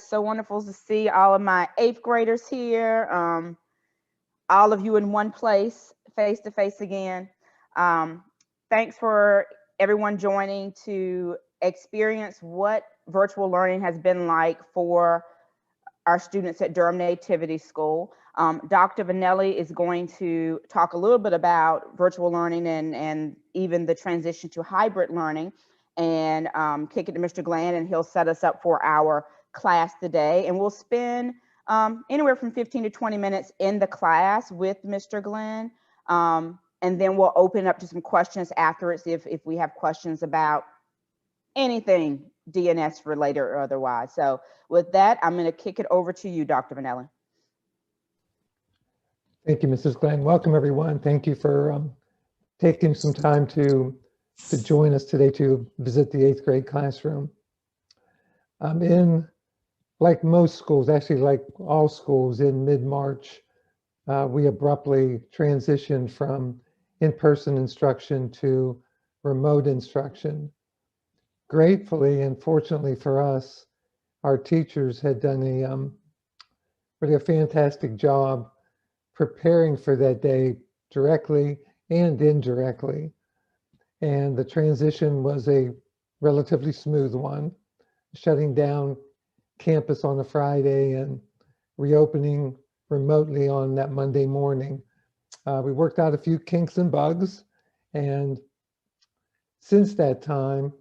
It's so wonderful to see all of my eighth graders here. All of you in one place, face to face again. Um, Thanks for everyone joining to experience what virtual learning has been like for our students at Durham Nativity School. Dr. Vanelli is going to talk a little bit about virtual learning and even the transition to hybrid learning, and kick it to Mr. Glenn, and he'll set us up for our class today. And we'll spend anywhere from 15 to 20 minutes in the class with Mr. Glenn. And then we'll open up to some questions afterwards if we have questions about anything DNS related or otherwise. So with that, I'm going to kick it over to you, Dr. Vanelli. Thank you, Mrs. Glenn. Welcome, everyone. Thank you for taking some time to join us today to visit the eighth grade classroom. Like most schools, actually like all schools, in mid-March, we abruptly transitioned from in-person instruction to remote instruction. Gratefully and fortunately for us, our teachers had done really a fantastic job preparing for that day directly and indirectly. And the transition was a relatively smooth one, shutting down campus on a Friday and reopening remotely on that Monday morning. We worked out a few kinks and bugs, and since that time,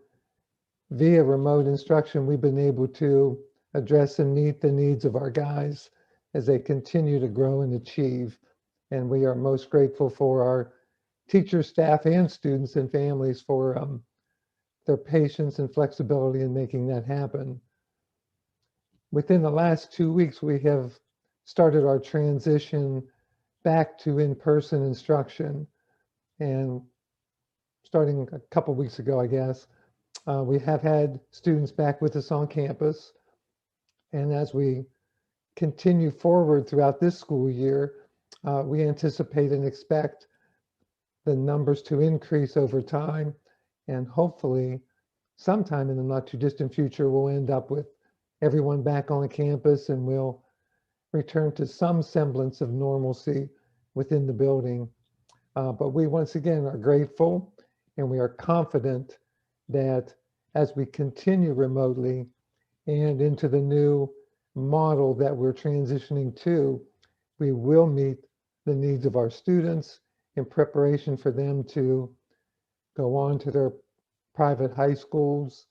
via remote instruction, we've been able to address and meet the needs of our guys as they continue to grow and achieve. And we are most grateful for our teachers, staff, and students and families for their patience and flexibility in making that happen. Within the last 2 weeks, we have started our transition back to in-person instruction. And starting a couple weeks ago, I guess, we have had students back with us on campus. And as we continue forward throughout this school year, we anticipate and expect the numbers to increase over time. And hopefully, sometime in the not too distant future, we'll end up with everyone back on the campus and we'll return to some semblance of normalcy within the building. But we once again are grateful, and we are confident that as we continue remotely and into the new model that we're transitioning to, we will meet the needs of our students in preparation for them to go on to their private high schools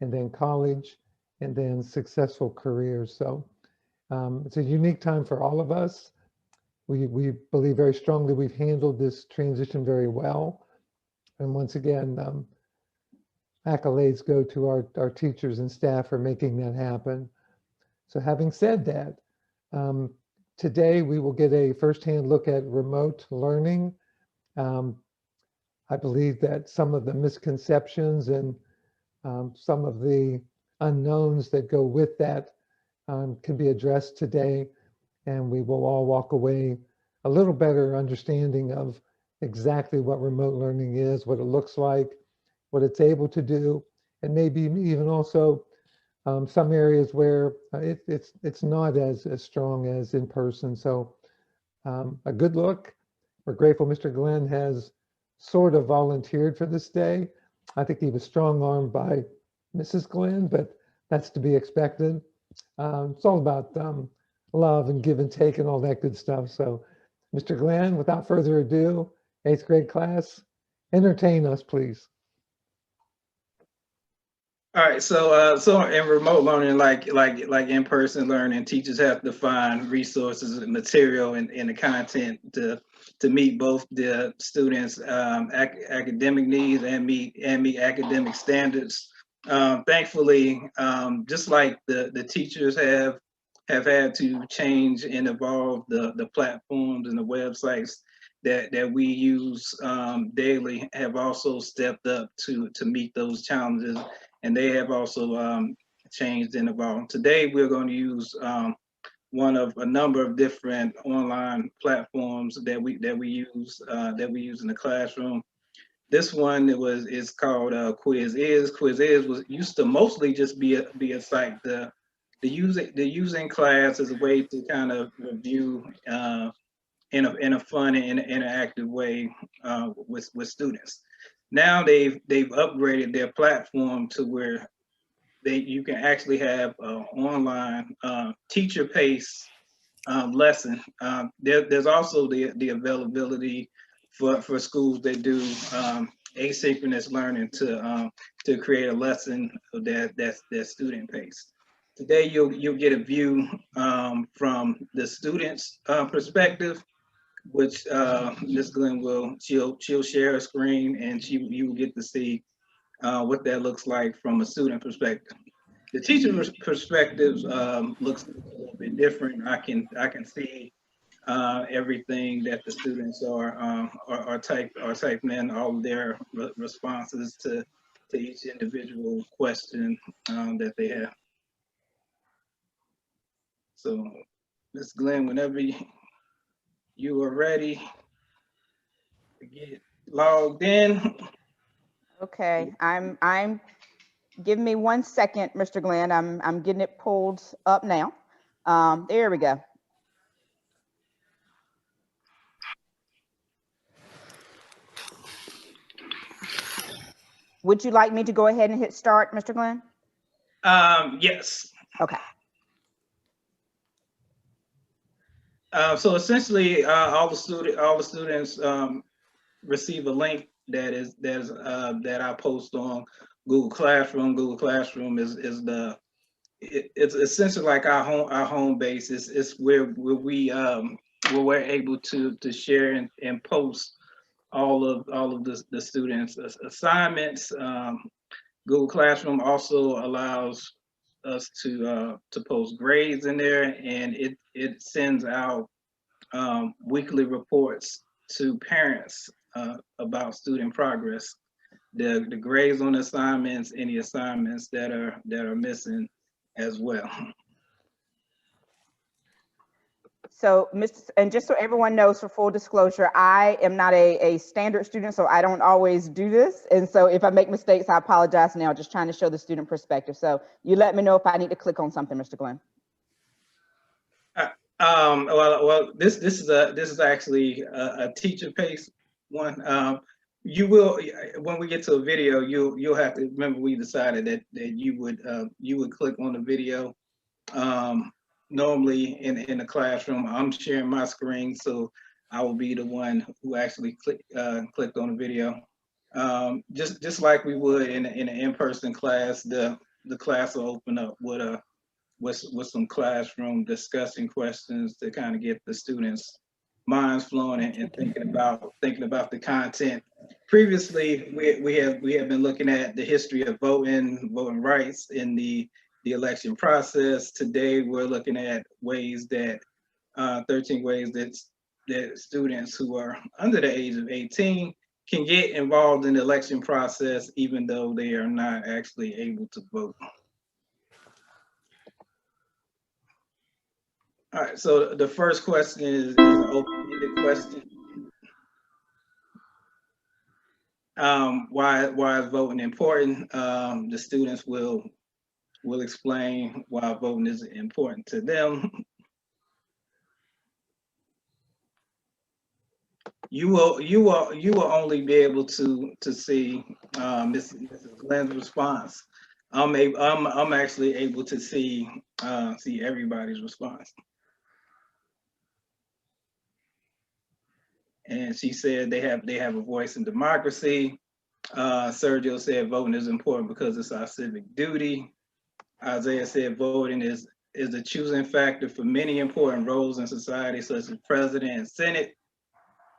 and then college and then successful careers. So it's a unique time for all of us. We believe very strongly we've handled this transition very well. And once again, accolades go to our teachers and staff for making that happen. So having said that, today we will get a firsthand look at remote learning. I believe that some of the misconceptions and some of the unknowns that go with that can be addressed today, and we will all walk away a little better understanding of exactly what remote learning is, what it looks like, what it's able to do, and maybe even also some areas where it's not as strong as in person. So a good look. We're grateful Mr. Glenn has sort of volunteered for this day. I think he was strong-armed by Mrs. Glenn, but that's to be expected. It's all about love and give and take and all that good stuff. So Mr. Glenn, without further ado, eighth grade class, entertain us, please. All right, so in remote learning, like in-person learning, teachers have to find resources and material and the content to meet both the students' academic needs and meet academic standards. Thankfully, just like the teachers have had to change and evolve the platforms and the websites that we use daily, have also stepped up to meet those challenges. And they have also changed and evolved. Today, we're going to use one of a number of different online platforms that we use in the classroom. This one is called Quiz Is. Quiz Is was used to mostly just be a site to the using class as a way to kind of review in a fun and interactive way with students. Now they've upgraded their platform to where you can actually have online teacher pace lesson. There's also the availability for schools that do asynchronous learning to create a lesson that's student pace. Today you'll get a view from the student's perspective, which Ms. Glenn she'll share a screen and you will get to see what that looks like from a student perspective. The teacher perspective looks a little bit different. I can see everything that the students are typing in, all of their responses to each individual question that they have. So, Ms. Glenn, whenever you are ready to get logged in. Okay, I'm give me 1 second, Mr. Glenn. I'm getting it pulled up now. There we go. Would you like me to go ahead and hit start, Mr. Glenn? Yes. Okay. So essentially, all the students receive a link that I post on Google Classroom. Google Classroom is it's essentially like our home base. It's where we're able to share and post all of the students' assignments. Google Classroom also allows us to post grades in there, and it sends out weekly reports to parents about student progress, the grades on assignments, any assignments that are missing as well. So, and just so everyone knows, for full disclosure, I am not a standard student, so I don't always do this. And so if I make mistakes, I apologize now, just trying to show the student perspective. So you let me know if I need to click on something, Mr. Glenn. Well, this is actually a teacher pace one. You will, when we get to a video, you'll have to remember we decided that you would click on the video. Normally in the classroom, I'm sharing my screen, so I will be the one who actually clicked on the video. Just like we would in an in-person class, the class will open up with some classroom discussion questions to kind of get the students' minds flowing and thinking about the content. Previously, we have been looking at the history of voting rights in the election process. Today, we're looking at ways that 13 ways that students who are under the age of 18 can get involved in the election process, even though they are not actually able to vote. All right, so the first question is an open-ended question. Why is voting important? The students will explain why voting is important to them. You will only be able to see Mrs. Glenn's response. I'm actually able to see everybody's response. And she said they have a voice in democracy. Sergio said voting is important because it's our civic duty. Isaiah said voting is a choosing factor for many important roles in society, such as president and senate.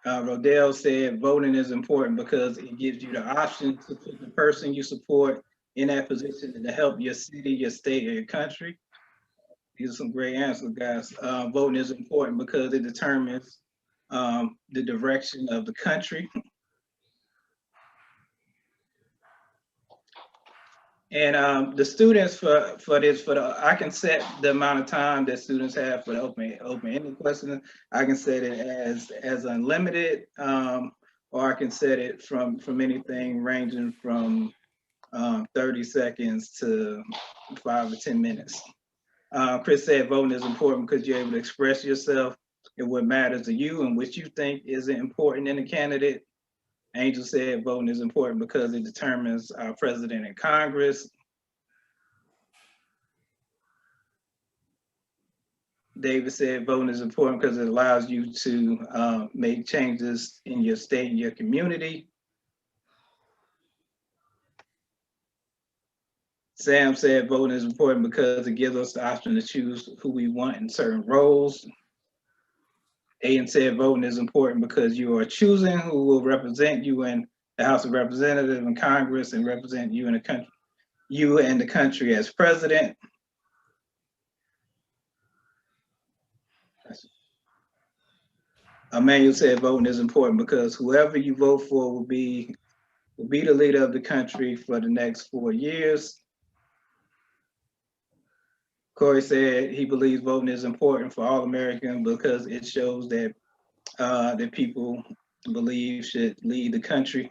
Rodell said voting is important because it gives you the option to put the person you support in that position to help your city, your state, or your country. These are some great answers, guys. Voting is important because it determines the direction of the country. And the students I can set the amount of time that students have for the open-ended question. I can set it as unlimited, or I can set it from anything ranging from 30 seconds to 5 or 10 minutes. Chris said voting is important because you're able to express yourself and what matters to you and what you think is important in a candidate. Angel said voting is important because it determines our president and Congress. David said voting is important because it allows you to make changes in your state and your community. Sam said voting is important because it gives us the option to choose who we want in certain roles. Aiden said voting is important because you are choosing who will represent you in the House of Representatives and Congress and represent you in the country, you and the country as president. Emmanuel said voting is important because whoever you vote for will be the leader of the country for the next 4 years. Corey said he believes voting is important for all Americans because it shows that that people believe should lead the country.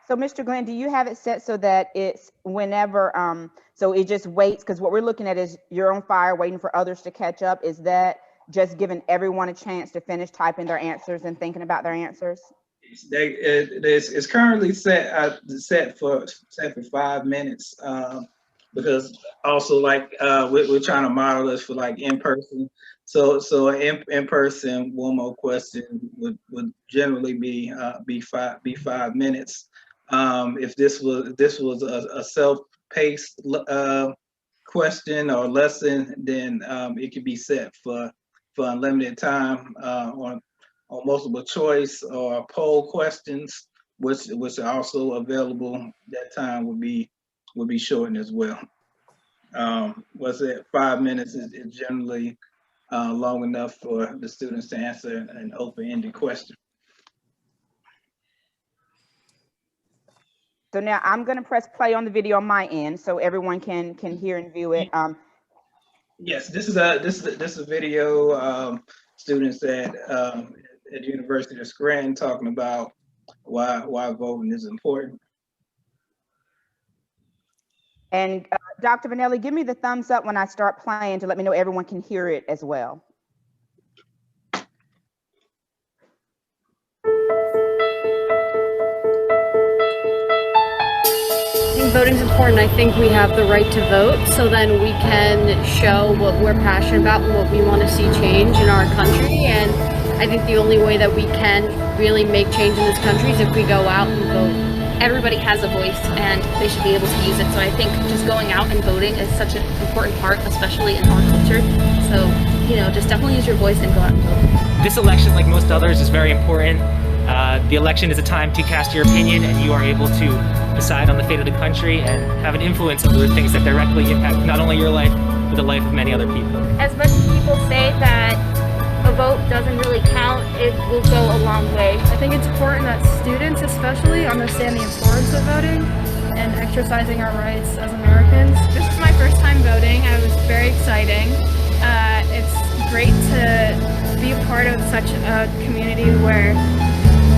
So, Mr. Glenn, do you have it set so that it's whenever, so it just waits? Because what we're looking at is you're on fire, waiting for others to catch up. Is that just giving everyone a chance to finish typing their answers and thinking about their answers? It's currently set for 5 minutes because also like we're trying to model this for like in person. So in person, one more question would generally be 5 minutes. If this was a self-paced question or lesson, then it could be set for unlimited time on multiple choice or poll questions, which are also available. That time would be shortened as well. Was it 5 minutes is generally long enough for the students to answer an open-ended question. So now I'm going to press play on the video on my end so everyone can hear and view it. Yes, this is a video students at the University of Scranton talking about why voting is important. And Dr. Vanelli, give me the thumbs up when I start playing to let me know everyone can hear it as well. I think voting is important. I think we have the right to vote, so then we can show what we're passionate about and what we want to see change in our country. And I think the only way that we can really make change in this country is if we go out and vote. Everybody has a voice and they should be able to use it. So I think just going out and voting is such an important part, especially in our culture. So, you know, just definitely use your voice and go out and vote. This election, like most others, is very important. The election is a time to cast your opinion, and you are able to decide on the fate of the country and have an influence over things that directly impact not only your life, but the life of many other people. As much as people say that a vote doesn't really count, it will go a long way. I think it's important that students especially understand the importance of voting and exercising our rights as Americans. This is my first time voting. It was very exciting. It's great to be a part of such a community where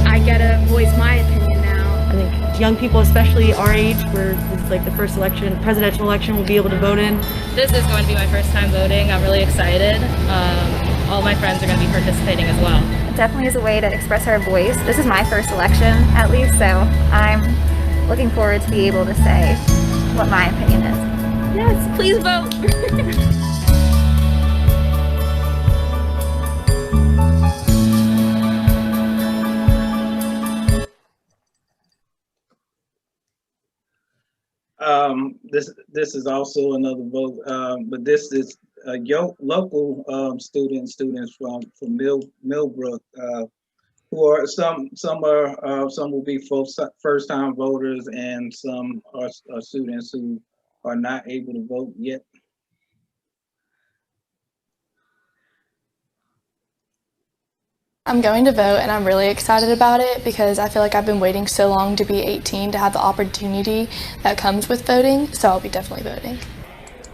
I get to voice my opinion now. I think young people, especially our age, where this is like the first election, presidential election, will be able to vote in. This is going to be my first time voting. I'm really excited. All my friends are going to be participating as well. It definitely is a way to express our voice. This is my first election, at least, so I'm looking forward to be able to say what my opinion is. Yes, please vote. This is also another vote, but this is local students from Millbrook, who are some will be first time voters, and some are students who are not able to vote yet. I'm going to vote and I'm really excited about it because I feel like I've been waiting so long to be 18 to have the opportunity that comes with voting, so I'll be definitely voting.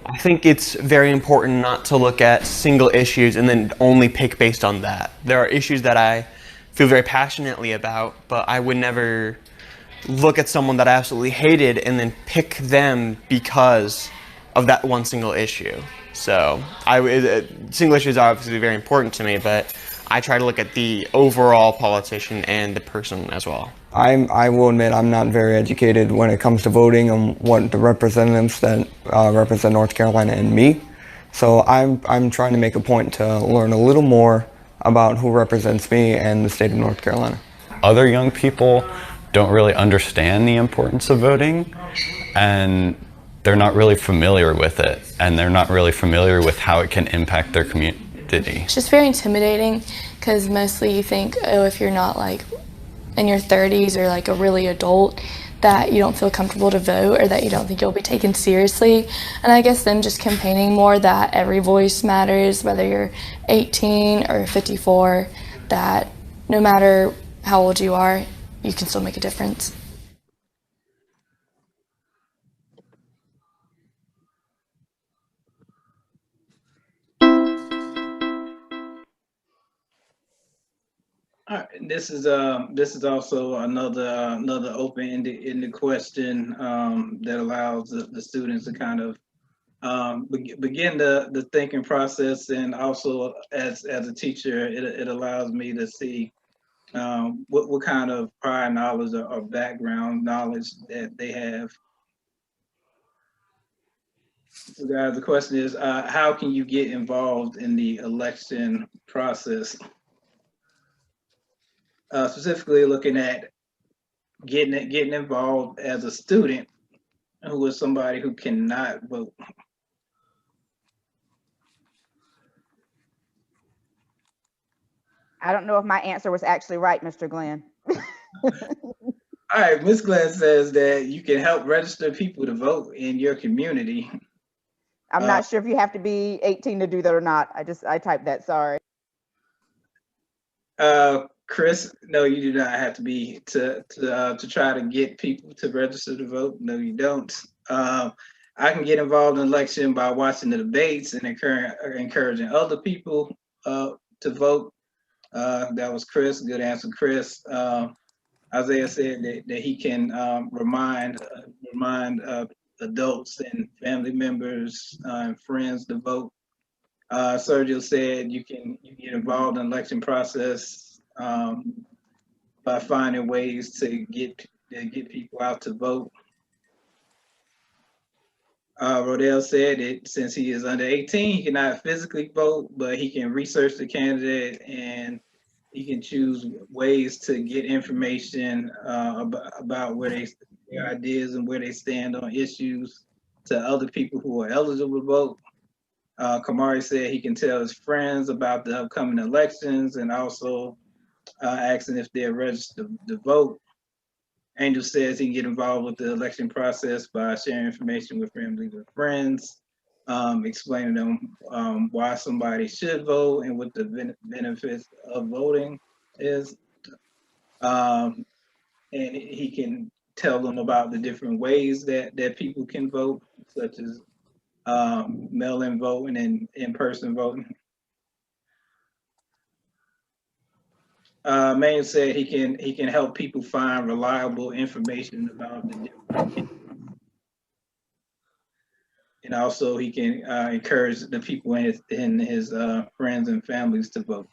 I think it's very important not to look at single issues and then only pick based on that. There are issues that I feel very passionately about, but I would never look at someone that I absolutely hated and then pick them because of that one single issue. So single issues are obviously very important to me, but I try to look at the overall politician and the person as well. I will admit I'm not very educated when it comes to voting and what the representatives that represent North Carolina and me. So I'm trying to make a point to learn a little more about who represents me and the state of North Carolina. Other young people don't really understand the importance of voting, and they're not really familiar with it, and they're not really familiar with how it can impact their community. It's just very intimidating because mostly you think, oh, if you're not like in your 30s or like a really adult, that you don't feel comfortable to vote or that you don't think you'll be taken seriously. And I guess them just campaigning more that every voice matters, whether you're 18 or 54, that no matter how old you are, you can still make a difference. All right, this is also another open-ended question that allows the students to kind of begin the thinking process, and also as a teacher, it allows me to see what kind of prior knowledge or background knowledge that they have. So guys, the question is, how can you get involved in the election process? Specifically looking at getting involved as a student who is somebody who cannot vote. I don't know if my answer was actually right, Mr. Glenn. All right, Ms. Glenn says that you can help register people to vote in your community. I'm not sure if you have to be 18 to do that or not. I typed that, sorry. Chris, no, you do not have to be to try to get people to register to vote. No, you don't. I can get involved in election by watching the debates and encouraging other people to vote. That was Chris. Good answer, Chris. Isaiah said that he can remind adults and family members and friends to vote. Sergio said you get involved in the election process by finding ways to get people out to vote. Rodell said that since he is under 18, he cannot physically vote, but he can research the candidate and he can choose ways to get information about where their ideas and where they stand on issues to other people who are eligible to vote. Kamari said he can tell his friends about the upcoming elections and also asking if they're registered to vote. Angel says he can get involved with the election process by sharing information with family and friends, explaining them why somebody should vote and what the benefits of voting is. And he can tell them about the different ways that people can vote, such as mail-in voting and in-person voting. Mayor said he can help people find reliable information about the different, and also he can encourage the people in his friends and families to vote.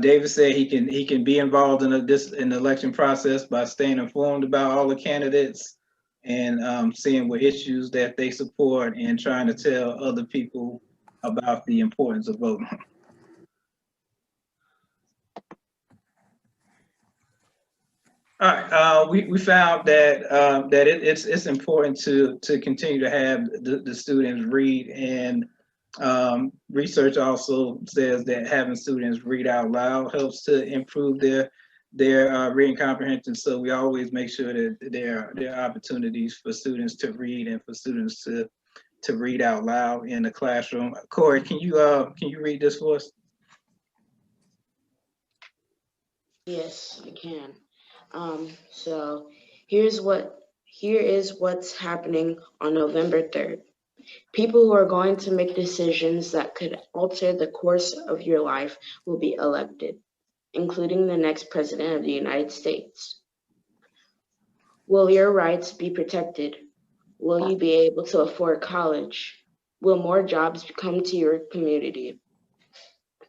David said he can be involved in the election process by staying informed about all the candidates and seeing what issues that they support and trying to tell other people about the importance of voting. All right, we found that it's important to continue to have the students read, and research also says that having students read out loud helps to improve their reading comprehension. So we always make sure that there are opportunities for students to read and for students to read out loud in the classroom. Corey, can you read this for us? Yes, I can. So here is what's happening on November 3rd. People who are going to make decisions that could alter the course of your life will be elected. including the next president of the United States. Will your rights be protected? Will you be able to afford college? Will more jobs come to your community?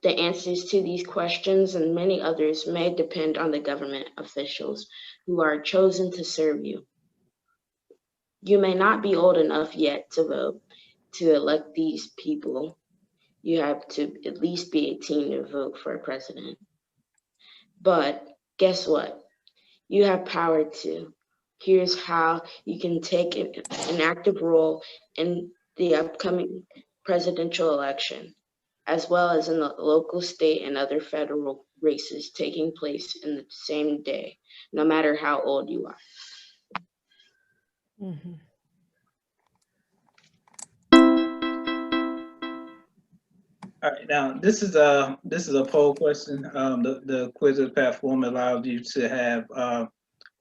The answers to these questions and many others may depend on the government officials who are chosen to serve you. You may not be old enough yet to vote to elect these people. You have to at least be 18 to vote for a president. But guess what? You have power to. Here's how you can take an active role in the upcoming presidential election, as well as in the local, state, and other federal races taking place in the same day, no matter how old you are. Mm-hmm. All right, now this is a poll question. The quiz platform allows you to have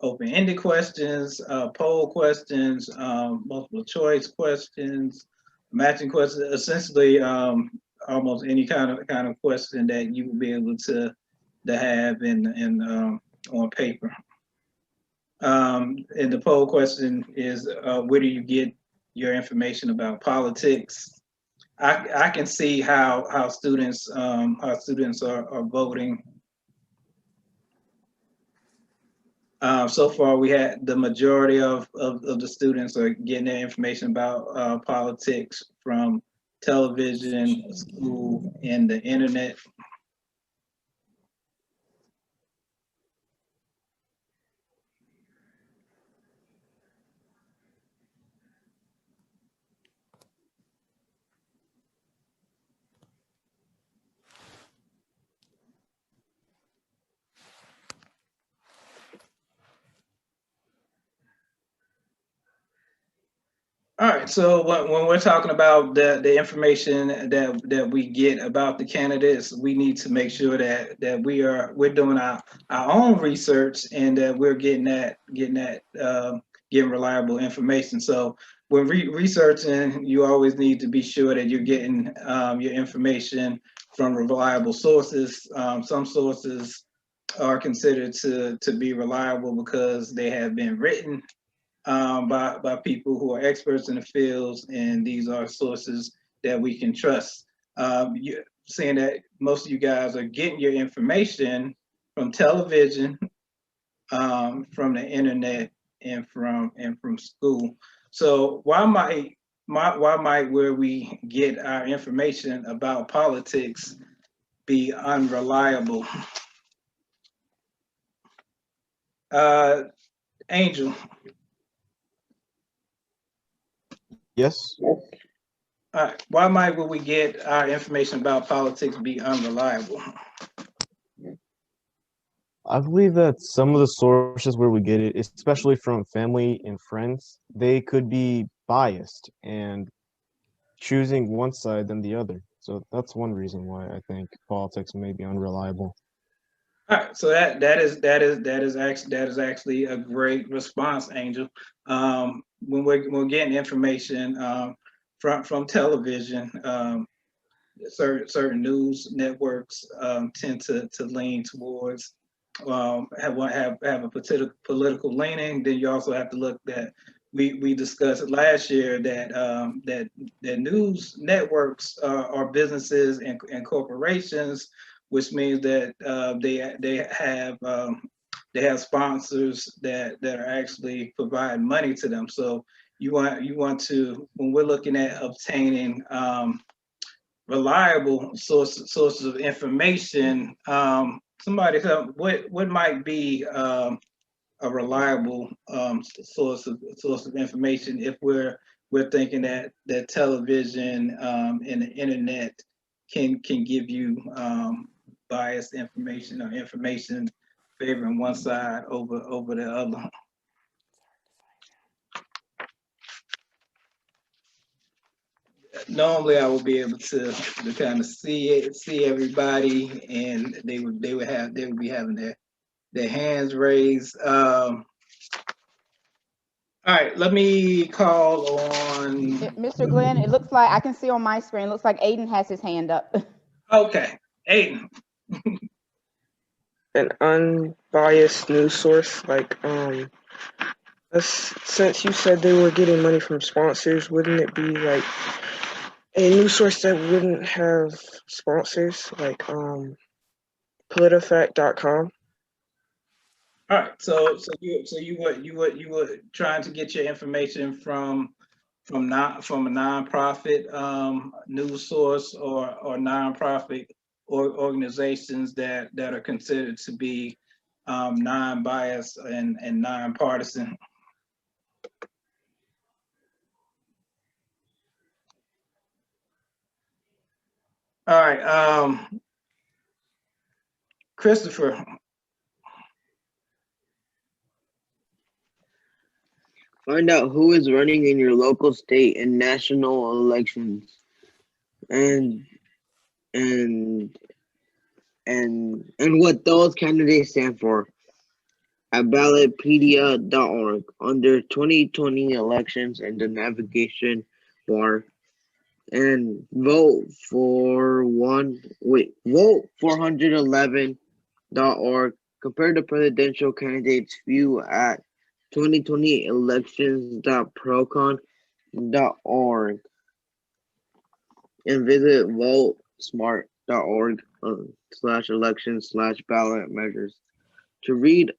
open-ended questions, poll questions, multiple choice questions, matching questions. Essentially, almost any kind of question that you will be able to have in on paper. And the poll question is, where do you get your information about politics? I can see how students are voting. So far, we had the majority of the students are getting their information about politics from television, school, and the internet. All right, so when we're talking about the information that we get about the candidates, we need to make sure that we're doing our own research and that we're getting reliable information. So when researching, you always need to be sure that you're getting your information from reliable sources. Some sources are considered to be reliable because they have been written by people who are experts in the fields, and these are sources that we can trust. Saying that most of you guys are getting your information from television, from the internet, and from school. So why might where we get our information about politics be unreliable? Angel. Yes. Why might we get our information about politics be unreliable? I believe that some of the sources where we get it, especially from family and friends, they could be biased and choosing one side than the other. So that's one reason why I think politics may be unreliable. All right, so that is actually a great response, Angel. When we're getting information from television, certain news networks tend to lean towards have a political leaning. Then you also have to look that we discussed last year that that news networks are businesses and corporations, which means that they have sponsors that are actually providing money to them. So you want to, when we're looking at obtaining reliable sources of information. Somebody tell what might be a reliable source of information if we're thinking that television and the internet can give you biased information or information favoring one side over the other. Normally I would be able to kind of see everybody, and they would be having their hands raised. All right, let me call on Mr. Glenn. It looks like I can see on my screen. It looks like Aiden has his hand up. Okay, Aiden. an unbiased news source. Like, since you said they were getting money from sponsors, wouldn't it be like a news source that wouldn't have sponsors, like PolitiFact.com? All right, so you were trying to get your information from a nonprofit news source or nonprofit organizations that are considered to be non-biased and nonpartisan. All right, Christopher. Find out who is running in your local, state, and national elections, and and and what those candidates stand for at ballotpedia.org under 2020 elections and the navigation bar, and vote for 111.org. Compare the presidential candidates view at 2020elections.procon.org and visit votesmart.org /elections/ballot measures to read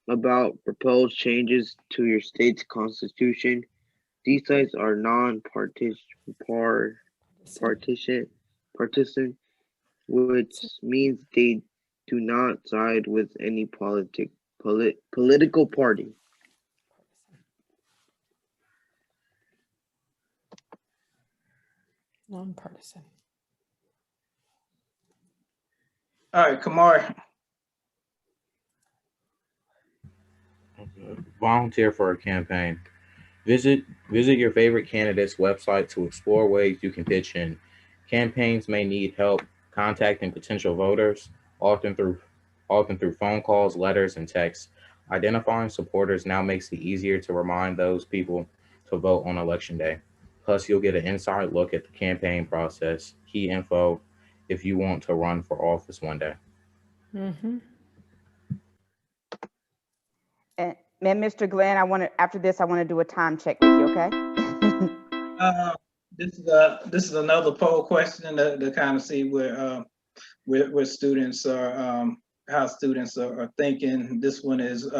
about proposed changes to your state's constitution. These sites are partisan, which means they do not side with any political party. Nonpartisan. All right, Kamari. Volunteer for a campaign. Visit your favorite candidate's website to explore ways you can pitch in. Campaigns may need help contacting potential voters, often through phone calls, letters, and texts. Identifying supporters now makes it easier to remind those people to vote on election day. Plus, you'll get an inside look at the campaign process, key info if you want to run for office one day. Mm-hmm. And Mr. Glenn, after this, I want to do a time check with you, okay? This is another poll question to kind of see where students are, how students are thinking. This one is,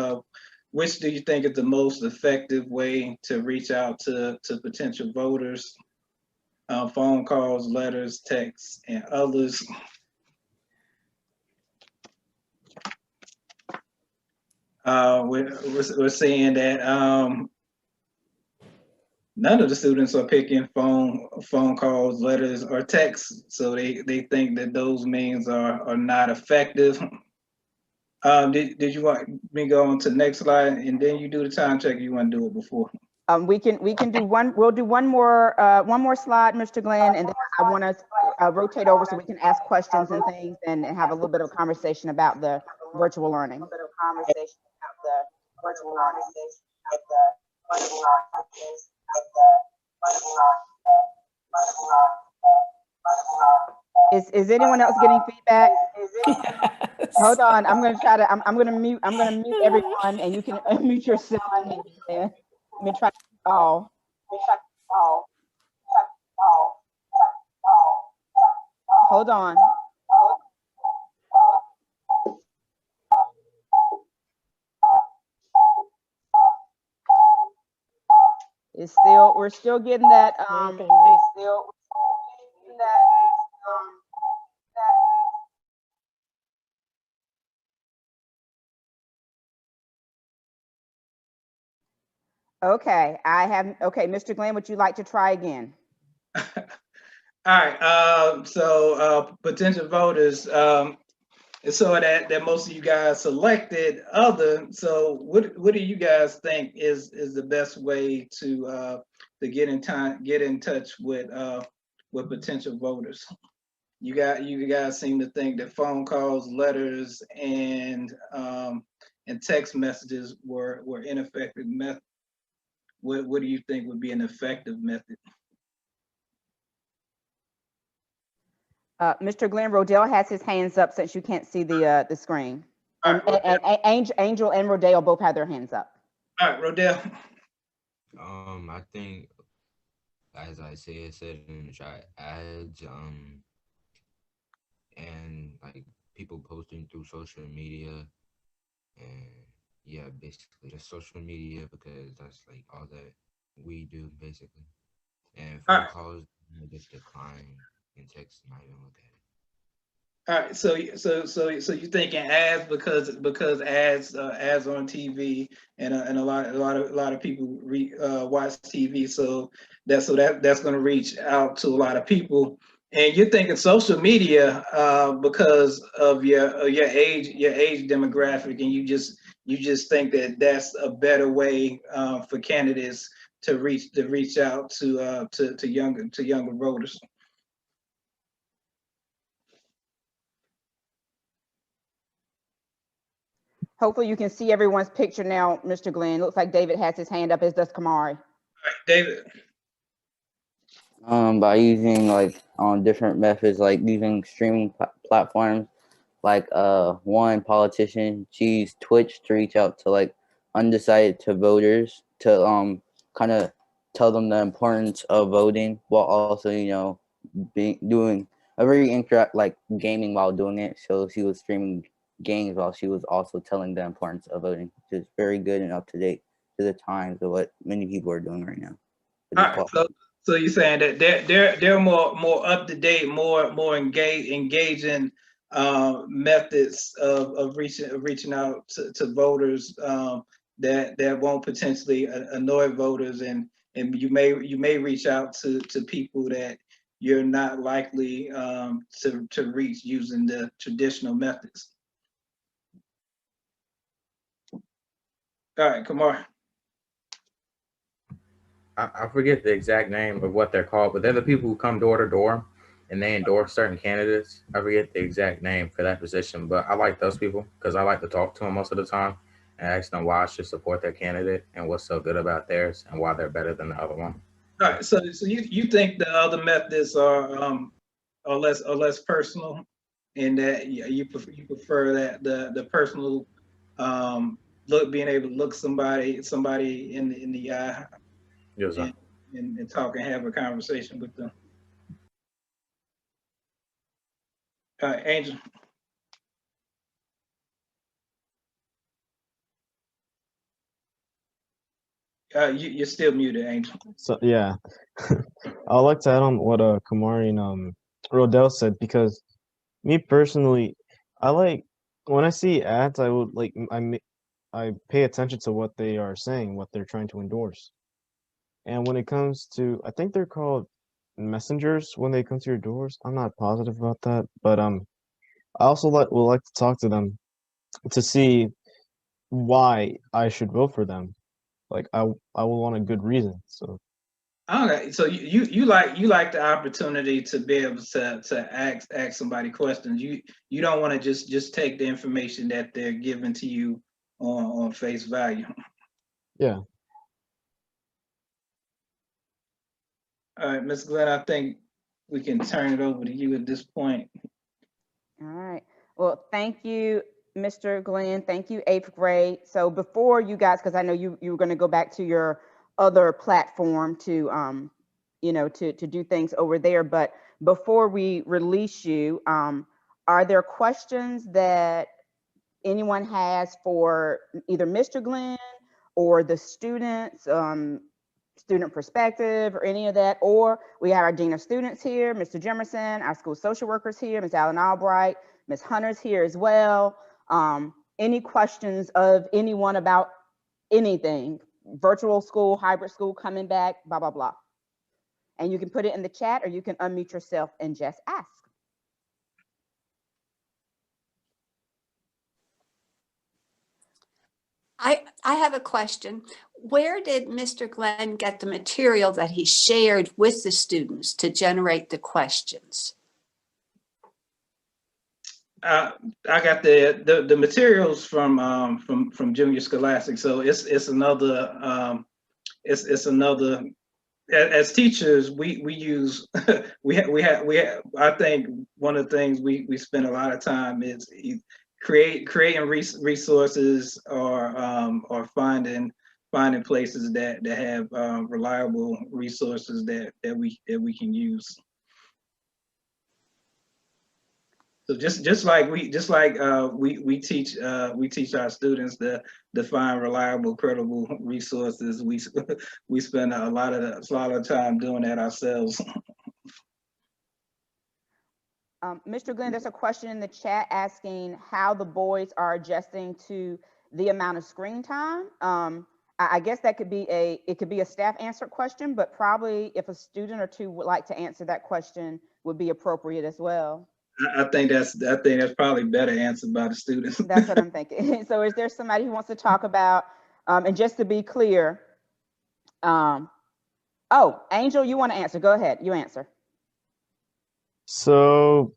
which do you think is the most effective way to reach out to potential voters? Phone calls, letters, texts, and others. We're seeing that none of the students are picking phone calls, letters, or texts, so they think that those means are not effective. Did you want me to go on to the next slide and then you do the time check? Or you want to do it before? We can do one. We'll do one more slide, Mr. Glenn, and then I want to rotate over so we can ask questions and things and have a little bit of conversation about the virtual learning. Is anyone else getting feedback? Yes. Hold on, I'm gonna try to. I'm gonna mute everyone, and you can unmute yourself. Let me try. Oh. Hold on. We're still getting that. Okay, okay, Mr. Glenn, would you like to try again? All right, so potential voters, so that most of you guys selected other. So what do you guys think is the best way to get in touch with potential voters? You guys seem to think that phone calls, letters, and text messages were ineffective method. What do you think would be an effective method? Mr. Glenn, Rodell has his hands up since you can't see the screen. And, Angel and Rodale both have their hands up. All right, Rodale. I think, as I said in the chat, ads, and like people posting through social media, and yeah, basically just social media because that's like all that we do basically. And All phone right. calls, just decline and text, not even look at it. All right, so you thinking ads because ads on TV and a lot of people watch TV, so that's going to reach out to a lot of people, and you're thinking social media because of your age demographic, and you just think that that's a better way for candidates to reach out to younger voters. Hopefully you can see everyone's picture now, Mr. Glenn. Looks like David has his hand up, as does Kamari. All right, David. By using like on different methods, like using streaming platforms, like one politician, she used Twitch to reach out to like undecided to voters to kind of tell them the importance of voting, while also doing a very interact like gaming while doing it. So she was streaming games while she was also telling the importance of voting, which is very good and up to date to the times of what many people are doing right now. All right, so you're saying that they're more up to date, more engaging methods of reaching out to voters that won't potentially annoy voters, and you may reach out to people that you're not likely to reach using the traditional methods. All right, Kamar. I forget the exact name of what they're called, but they're the people who come door to door and they endorse certain candidates. I forget the exact name for that position, but I like those people because I like to talk to them most of the time and ask them why I should support their candidate and what's so good about theirs and why they're better than the other one. All right, so you think the other methods are less personal, in that you prefer that the personal being able to look somebody in the eye, yes, sir. and talk and have a conversation with them. Angel. You're still muted, Angel. So yeah, I'd like to add on what Kamari and Rodell said, because me personally, I like when I see ads, I would like I pay attention to what they are saying, what they're trying to endorse. And when it comes to, I think they're called messengers when they come to your doors. I'm not positive about that, but I also would like to talk to them to see why I should vote for them. Like I will want a good reason. So Okay, so you like the opportunity to be able to ask somebody questions. You don't want to just take the information that they're giving to you on face value. Yeah. All right, Ms. Glenn, I think we can turn it over to you at this point. All right. Well, thank you, Mr. Glenn. Thank you, 8th grade. So before you guys, because I know you were going to go back to your other platform to to do things over there, but before we release you, are there questions that anyone has for either Mr. Glenn or the students, student perspective or any of that? Or we have our Dean of Students here, Mr. Jemerson, our school social workers here, Ms. Allen Albright, Ms. Hunter's here as well. Any questions of anyone about anything? Virtual school, hybrid school coming back, blah, blah, blah. And you can put it in the chat or you can unmute yourself and just ask. I have a question. Where did Mr. Glenn get the material that he shared with the students to generate the questions? I got the materials from Junior Scholastic, so it's another it's another. As teachers, we use we have I think one of the things we spend a lot of time is creating resources or finding places that have reliable resources that we can use. So just like we teach our students to find reliable, credible resources. We spend a lot of time doing that ourselves. Mr. Glenn, there's a question in the chat asking how the boys are adjusting to the amount of screen time. I guess that could be a staff answered question, but probably if a student or two would like to answer that question would be appropriate as well. I think that's probably better answered by the students. That's what I'm thinking. So is there somebody who wants to talk about, and just to be clear, oh, Angel, you want to answer? Go ahead, you answer. So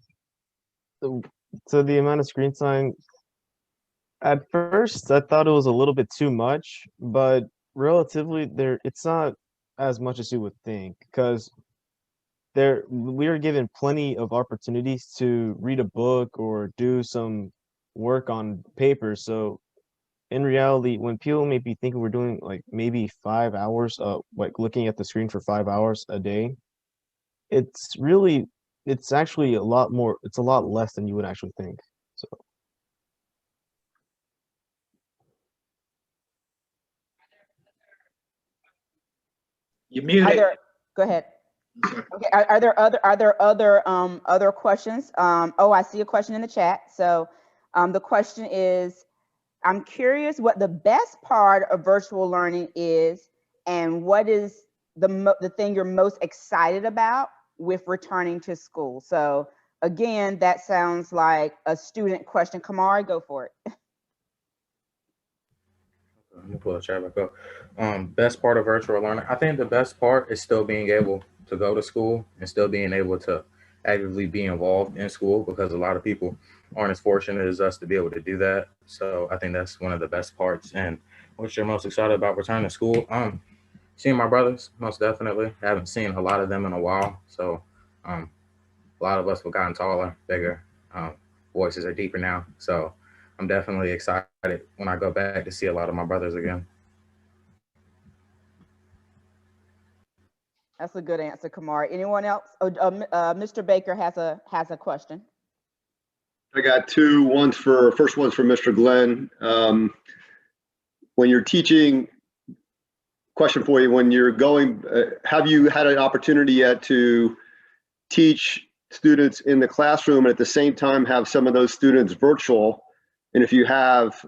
the amount of screen time, at first I thought it was a little bit too much, but relatively it's not as much as you would think, because we are given plenty of opportunities to read a book or do some work on paper. So in reality, when people may be thinking we're doing like maybe 5 hours like looking at the screen for 5 hours a day, it's actually a lot more, it's a lot less than you would actually think. So you muted. Go ahead. Okay, are there other questions? Oh, I see a question in the chat. So the question is, I'm curious what the best part of virtual learning is, and what is the thing you're most excited about with returning to school. So again, that sounds like a student question. Kamari, go for it. Let me pull the chat back up. Best part of virtual learning. I think the best part is still being able to go to school and still being able to actively be involved in school, because a lot of people aren't as fortunate as us to be able to do that. So I think that's one of the best parts. And what you're most excited about returning to school? Seeing my brothers, most definitely. I haven't seen a lot of them in a while. So a lot of us have gotten taller, bigger. Voices are deeper now. So I'm definitely excited when I go back to see a lot of my brothers again. That's a good answer, Kamari. Anyone else? Mr. Baker has a question. I got two. First one's for Mr. Glenn. When you're teaching, question for you, when you're going, have you had an opportunity yet to teach students in the classroom and at the same time have some of those students virtual? And if you have,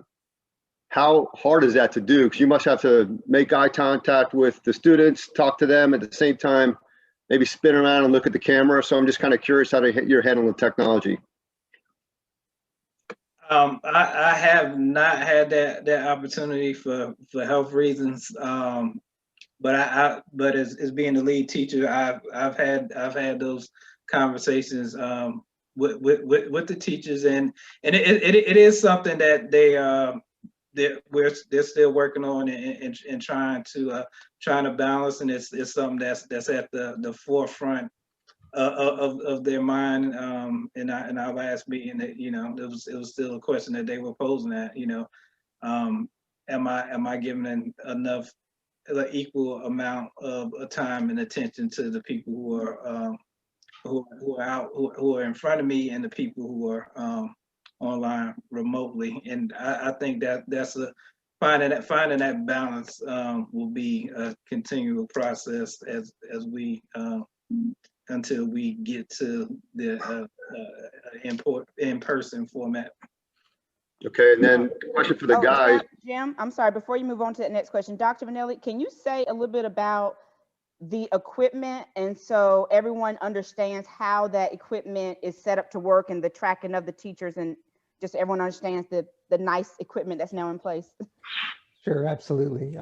how hard is that to do? Because you must have to make eye contact with the students, talk to them at the same time, maybe spin around and look at the camera. So I'm just kind of curious how you're handling the technology. I have not had that opportunity for health reasons. But as being the lead teacher, I've had those conversations with the teachers, and it is something that they're still working on and trying to balance, and it's something that's at the forefront of their mind. In our last meeting, that it was still a question that they were posing, that am I giving enough equal amount of time and attention to the people who are in front of me and the people who are online remotely. And I think that's finding that balance will be a continual process as we until we get to the in-person format. Okay, and then question for the guys. Jim, I'm sorry, before you move on to the next question, Dr. Vanelli, can you say a little bit about the equipment, and so everyone understands how that equipment is set up to work, and the tracking of the teachers, and just everyone understands the nice equipment that's now in place? Sure, absolutely.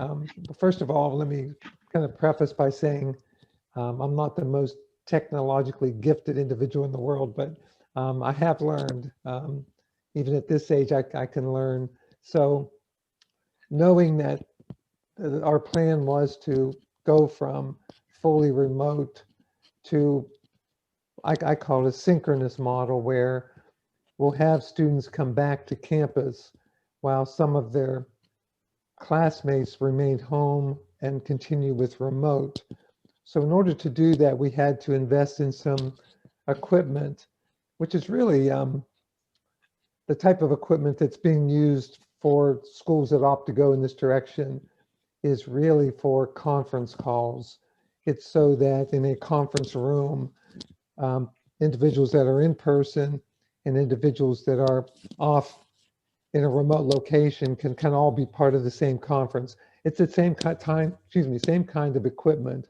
First of all, let me kind of preface by saying I'm not the most technologically gifted individual in the world, but I have learned. Even at this age, I can learn. So knowing that our plan was to go from fully remote to, I call it a synchronous model, where will have students come back to campus while some of their classmates remained home and continue with remote. So in order to do that, we had to invest in some equipment, which is really the type of equipment that's being used for schools that opt to go in this direction is really for conference calls. It's so that in a conference room, individuals that are in person and individuals that are off in a remote location can all be part of the same conference. It's the same same kind of equipment.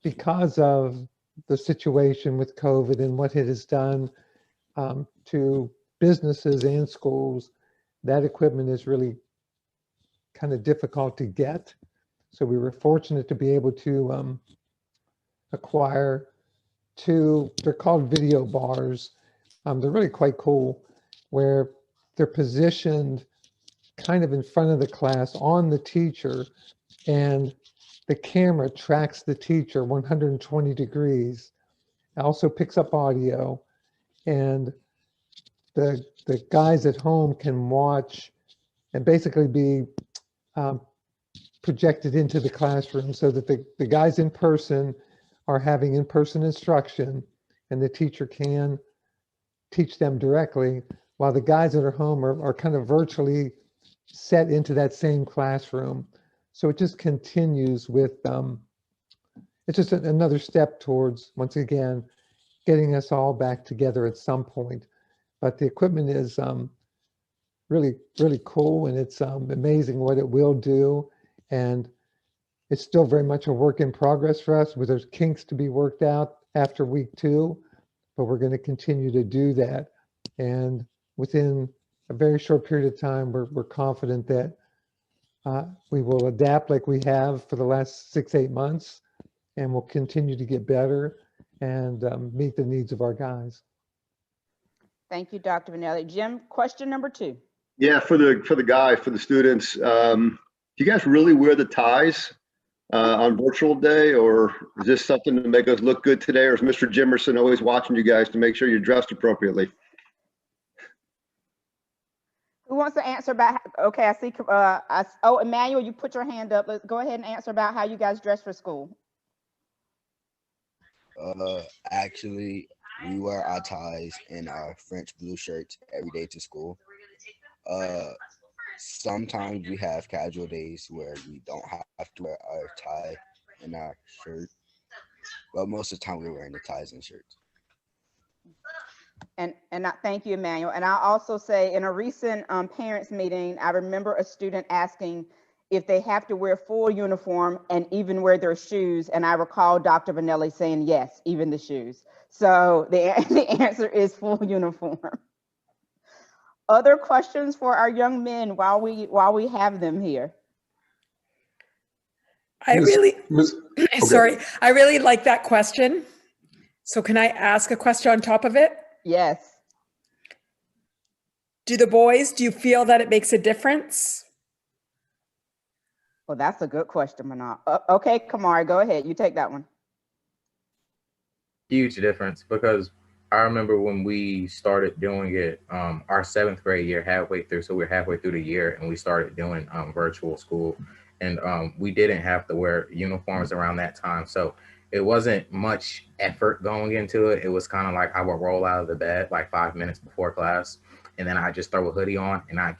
Because of the situation with COVID and what it has done to businesses and schools, that equipment is really kind of difficult to get. So we were fortunate to be able to acquire two, they're called video bars. They're really quite cool, where they're positioned kind of in front of the class on the teacher, and the camera tracks the teacher 120 degrees. It also picks up audio, and the guys at home can watch and basically be projected into the classroom, so that the guys in person are having in-person instruction and the teacher can teach them directly, while the guys that are home are kind of virtually set into that same classroom. So it just continues with, it's just another step towards, once again, getting us all back together at some point. But the equipment is really, really cool, and it's amazing what it will do. And it's still very much a work in progress for us, where there's kinks to be worked out after week 2, but we're going to continue to do that. And within a very short period of time, we're confident that we will adapt like we have for the last 6-8 months, and we'll continue to get better and meet the needs of our guys. Thank you, Dr. Vanelli. Jim, question number 2. Yeah, for the students, do you guys really wear the ties on virtual day, or is this something to make us look good today, or is Mr. Jimerson always watching you guys to make sure you're dressed appropriately? Who wants to answer about, okay, I see, oh, Emmanuel, you put your hand up. Let's go ahead and answer about how you guys dress for school. Actually, we wear our ties and our French blue shirts every day to school. Sometimes we have casual days where we don't have to wear our tie and our shirt, but most of the time we're wearing the ties and shirts. And thank you, Emmanuel. And I'll also say, in a recent parents meeting, I remember a student asking if they have to wear full uniform and even wear their shoes. And I recall Dr. Vanelli saying, yes, even the shoes. So the answer is full uniform. Other questions for our young men while we have them here? I really like that question. So can I ask a question on top of it? Yes. Do you feel that it makes a difference? Well, that's a good question, Manal. Okay, Kamari, go ahead. You take that one. Huge difference, because I remember when we started doing it, our 7th grade year, halfway through, so we're halfway through the year, and we started doing virtual school, and we didn't have to wear uniforms around that time. So it wasn't much effort going into it. It was kind of like I would roll out of the bed like 5 minutes before class, and then I just throw a hoodie on, and I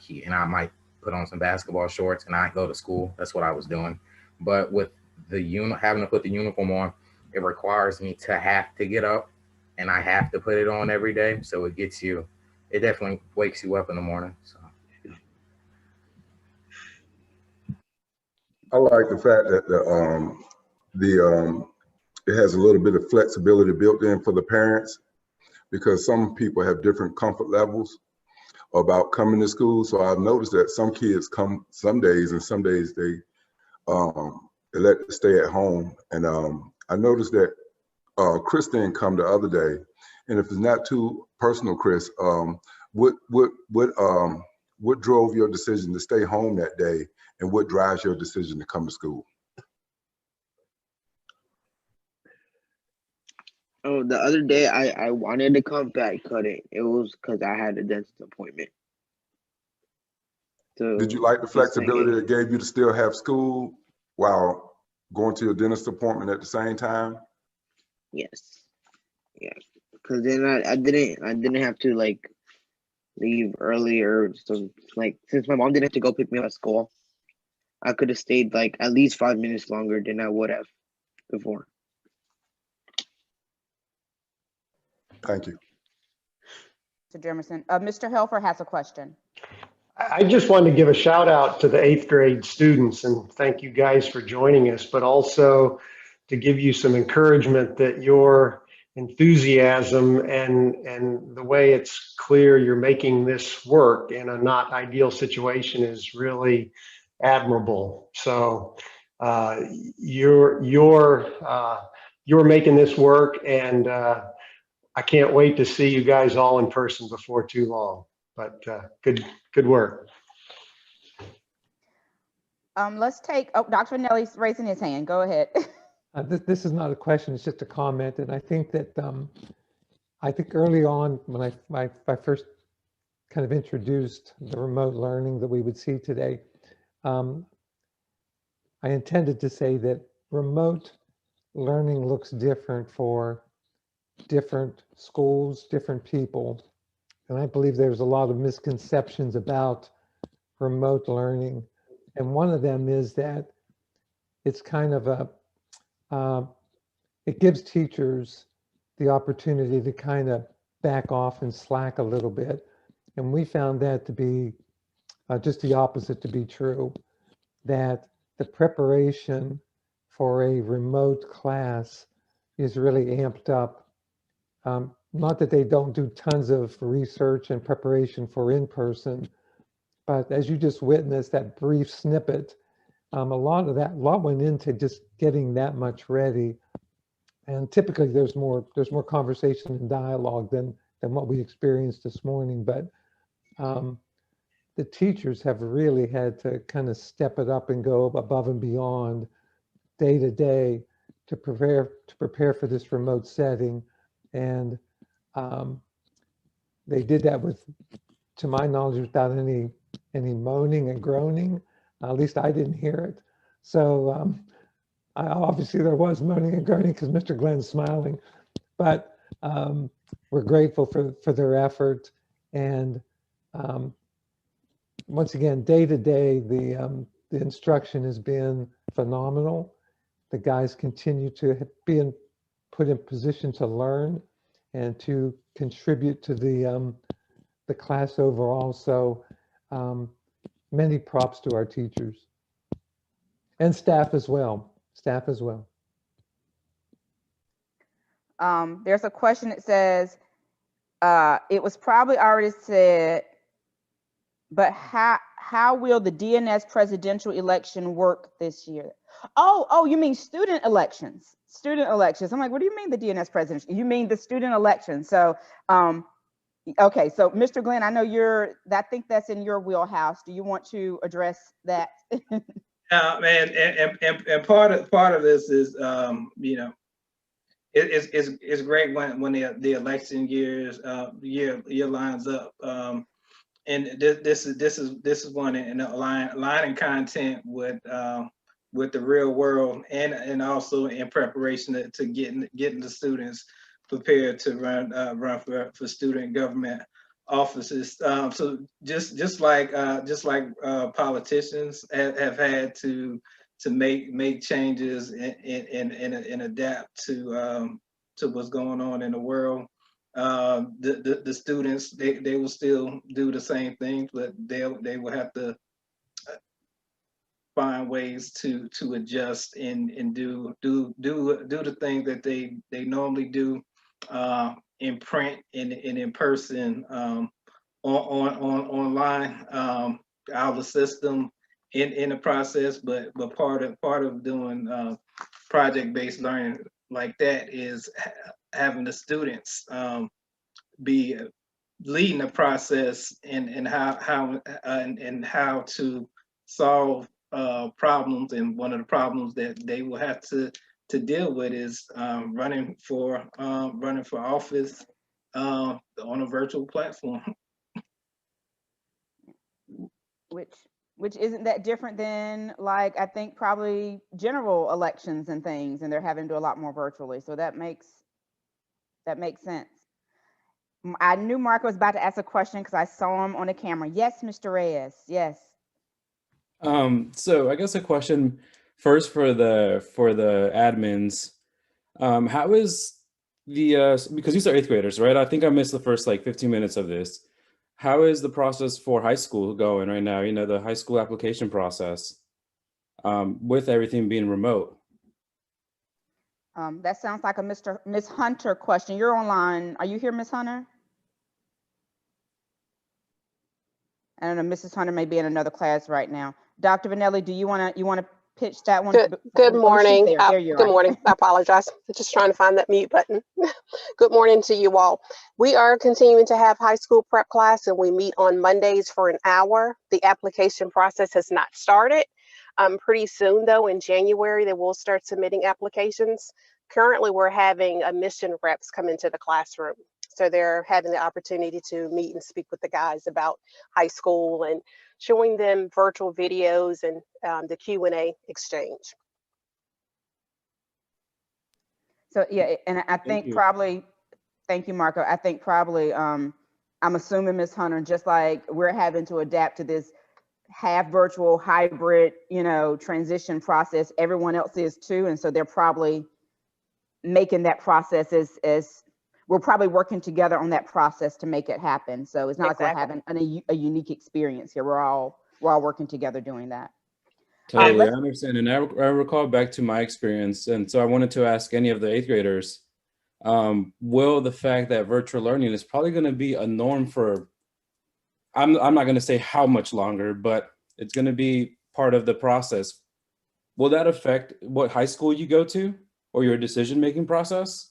might put on some basketball shorts, and I go to school. That's what I was doing. But with the having to put the uniform on, it requires me to have to get up, and I have to put it on every day. So it definitely wakes you up in the morning. So I like the fact that it has a little bit of flexibility built in for the parents, because some people have different comfort levels about coming to school. So I've noticed that some kids come some days, and some days they let them stay at home. And I noticed that Chris didn't come the other day. And if it's not too personal, Chris, what drove your decision to stay home that day, and what drives your decision to come to school? Oh, the other day I wanted to come, but I couldn't. It was because I had a dentist appointment. So Did you like the just like flexibility it, it gave you to still have school while going to your dentist appointment at the same time? yes, yeah. Because then I didn't have to like leave earlier. So like since my mom didn't have to go pick me up at school, I could have stayed like at least 5 minutes longer than I would have before. Thank you. Mr. Jemerson. Mr. Helfer has a question. I just wanted to give a shout out to the 8th grade students and thank you guys for joining us, but also to give you some encouragement that your enthusiasm and the way it's clear you're making this work in a not ideal situation is really admirable. So you're making this work, and I can't wait to see you guys all in person before too long. But good work. Let's take, oh, Dr. Nelly's raising his hand. Go ahead. This is not a question, it's just a comment. And I think that, I think early on when I first kind of introduced the remote learning that we would see today, I intended to say that remote learning looks different for different schools, different people. And I believe there's a lot of misconceptions about remote learning. And one of them is that it's kind of it gives teachers the opportunity to kind of back off and slack a little bit. And we found that to be just the opposite to be true, that the preparation for a remote class is really amped up. Not that they don't do tons of research and preparation for in-person, but as you just witnessed that brief snippet, a lot went into just getting that much ready. And typically there's more conversation and dialogue than what we experienced this morning. But the teachers have really had to kind of step it up and go above and beyond day to day to prepare for this remote setting. And they did that with, to my knowledge, without any moaning and groaning. At least I didn't hear it. So obviously there was moaning and groaning because Mr. Glenn's smiling, but we're grateful for their effort. And once again, day to day, the instruction has been phenomenal. The guys continue to be put in position to learn and to contribute to the class overall. So many props to our teachers and staff as well. There's a question that says, it was probably already said, but how will the DNS presidential election work this year? Oh, you mean student elections? Student elections. I'm like, what do you mean the DNS presidential? You mean the student election? So, okay. So, Mr. Glenn, I know I think that's in your wheelhouse. Do you want to address that? And part of this is, you know, it's great when the election year lines up. And this is one in aligning content with the real world and also in preparation to getting the students prepared to run for student government offices. So just like politicians have had to make changes and adapt to what's going on in the world. The students they will still do the same things, but they will have to find ways to adjust and do the things that they normally do in print and in person online out of the system in the process. But part of doing project-based learning like that is having the students be leading the process and how to solve problems. And one of the problems that they will have to to deal with is running for office on a virtual platform. Which isn't that different than, like, I think probably general elections and things, and they're having to do a lot more virtually. So that makes sense. I knew Marco was about to ask a question because I saw him on the camera. Yes, Mr. Reyes. Yes. So I guess a question first for the admins. How is the because these are eighth graders, right? I think I missed the first like 15 minutes of this. How is the process for high school going right now? You know, the high school application process with everything being remote. That sounds like a Miss Hunter question. You're online. Are you here, Miss Hunter? I don't know. Mrs. Hunter may be in another class right now. Dr. Vanelli, do you want to pitch that one? Good morning. There you are. Good morning. I apologize. I'm just trying to find that mute button. Good morning to you all. We are continuing to have high school prep class, and we meet on Mondays for an hour. The application process has not started. Pretty soon, though, in January, they will start submitting applications. Currently, we're having admission reps come into the classroom. So they're having the opportunity to meet and speak with the guys about high school and showing them virtual videos and the Q&A exchange. So yeah, and I think probably, thank you, Marco. I think probably, I'm assuming Ms. Hunter, just like we're having to adapt to this half virtual hybrid, transition process, everyone else is too. And so they're probably making that process as we're probably working together on that process to make it happen. So it's not like we're having a unique experience here. We're all working together doing that. Totally, I understand. And I recall back to my experience. And so I wanted to ask any of the eighth graders, will the fact that virtual learning is probably going to be a norm for, I'm not going to say how much longer, but it's going to be part of the process. Will that affect what high school you go to or your decision-making process?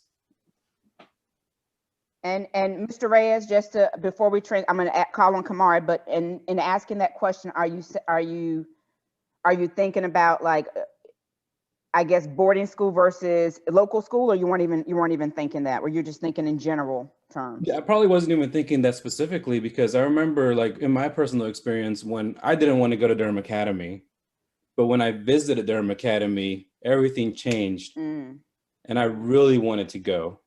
And Mr. Reyes, just to, before we I'm going to call on Kamari, but in asking that question, are you thinking about, like, I guess boarding school versus local school, or you weren't even thinking that, or you're just thinking in general terms? Yeah, I probably wasn't even thinking that specifically, because I remember, like, in my personal experience, when I didn't want to go to Durham Academy, but when I visited Durham Academy, everything changed, and I really wanted to go.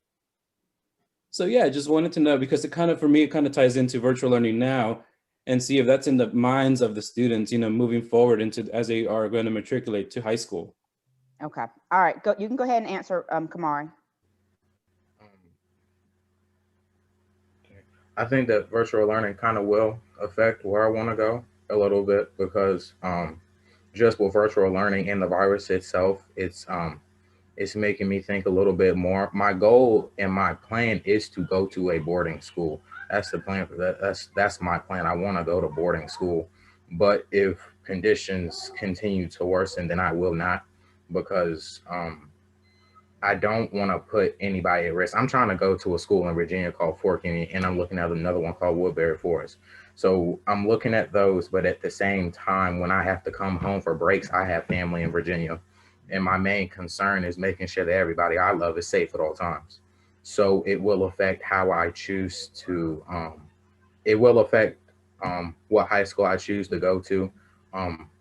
So yeah, I just wanted to know, because for me, it kind of ties into virtual learning now, and see if that's in the minds of the students, moving forward as they are going to matriculate to high school. Okay. All right. You can go ahead and answer, Kamari. I think that virtual learning kind of will affect where I want to go a little bit, because just with virtual learning and the virus itself, it's making me think a little bit more. My goal and my plan is to go to a boarding school. That's the plan for that. That's my plan. I want to go to boarding school. But if conditions continue to worsen, then I will not, because I don't want to put anybody at risk. I'm trying to go to a school in Virginia called Fort Union, and I'm looking at another one called Woodbury Forest. So I'm looking at those, but at the same time, when I have to come home for breaks, I have family in Virginia. And my main concern is making sure that everybody I love is safe at all times. So it will affect how I choose to, it will affect what high school I choose to go to.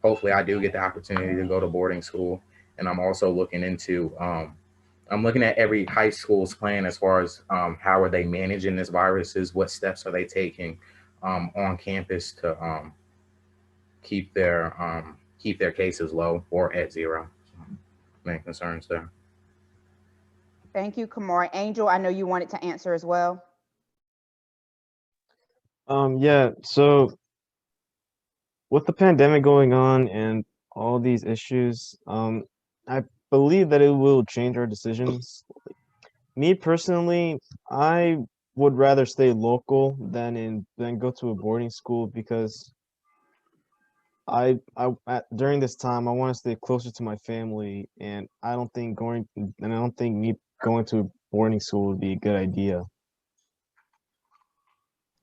Hopefully I do get the opportunity to go to boarding school. And I'm also looking into, I'm looking at every high school's plan as far as how are they managing this viruses, what steps are they taking on campus to keep their cases low or at zero. Main concerns there. Thank you, Kamari. Angel, I know you wanted to answer as well. Yeah, so with the pandemic going on and all these issues, I believe that it will change our decisions. Me personally, I would rather stay local than go to a boarding school, because during this time I want to stay closer to my family, and I don't think me going to a boarding school would be a good idea.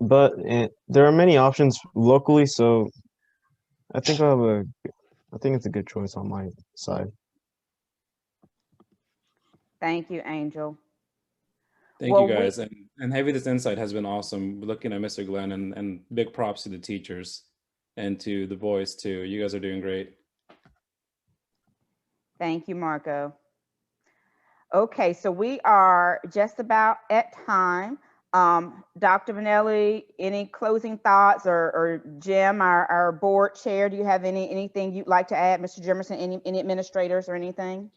But there are many options locally, so I think it's a good choice on my side. Thank you, Angel. Thank Well, you guys. And having this insight has been awesome. Looking at Mr. Glenn, and big props to the teachers and to the boys too. You guys are doing great. Thank you, Marco. Okay, so we are just about at time. Dr. Vanelli, any closing thoughts, or Jim, our board chair, do you have anything you'd like to add? Mr. Jimerson, any administrators or anything?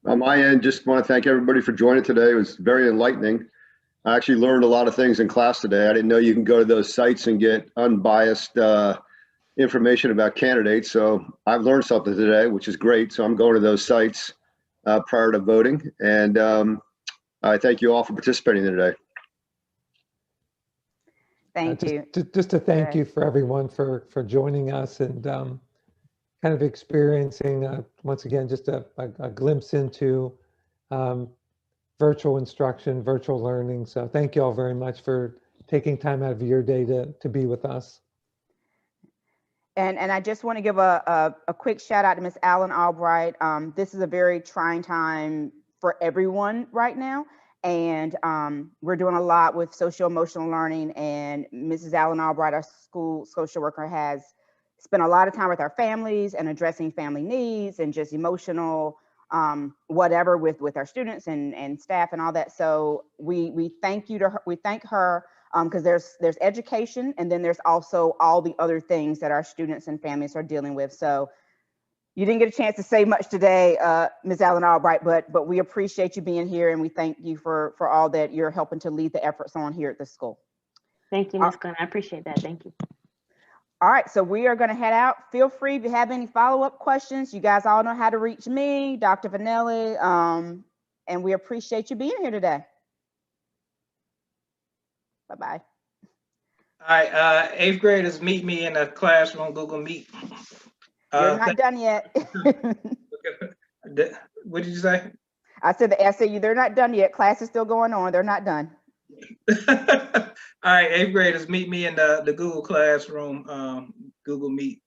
On my end, just want to thank everybody for joining today. It was very enlightening. I actually learned a lot of things in class today. I didn't know you can go to those sites and get unbiased information about candidates. So I've learned something today, which is great. So I'm going to those sites prior to voting. And I thank you all for participating today. Thank you. Just to thank you for everyone for joining us and kind of experiencing, once again, just a glimpse into virtual instruction, virtual learning. So thank you all very much for taking time out of your day to be with us. And I just want to give a quick shout out to Ms. Allen Albright. This is a very trying time for everyone right now. And we're doing a lot with social emotional learning, and Mrs. Allen Albright, our school social worker, has spent a lot of time with our families and addressing family needs and just emotional whatever with our students and staff and all that. So we thank you to her. We thank her because there's education, and then there's also all the other things that our students and families are dealing with. So you didn't get a chance to say much today, Ms. Allen Albright, but we appreciate you being here, and we thank you for all that you're helping to lead the efforts on here at the school. Thank you, Ms. Glenn. I appreciate that. Thank you. All right, so we are going to head out. Feel free if you have any follow-up questions. You guys all know how to reach me, Dr. Vanelli, and we appreciate you being here today. Bye-bye. All right, 8th graders, meet me in the classroom, Google Meet. You're not done yet. What did you say? I said they're not done yet. Class is still going on. They're not done. All right, 8th graders, meet me in the Google Classroom, Google Meet.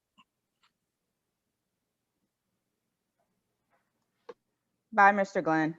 Bye, Mr. Glenn.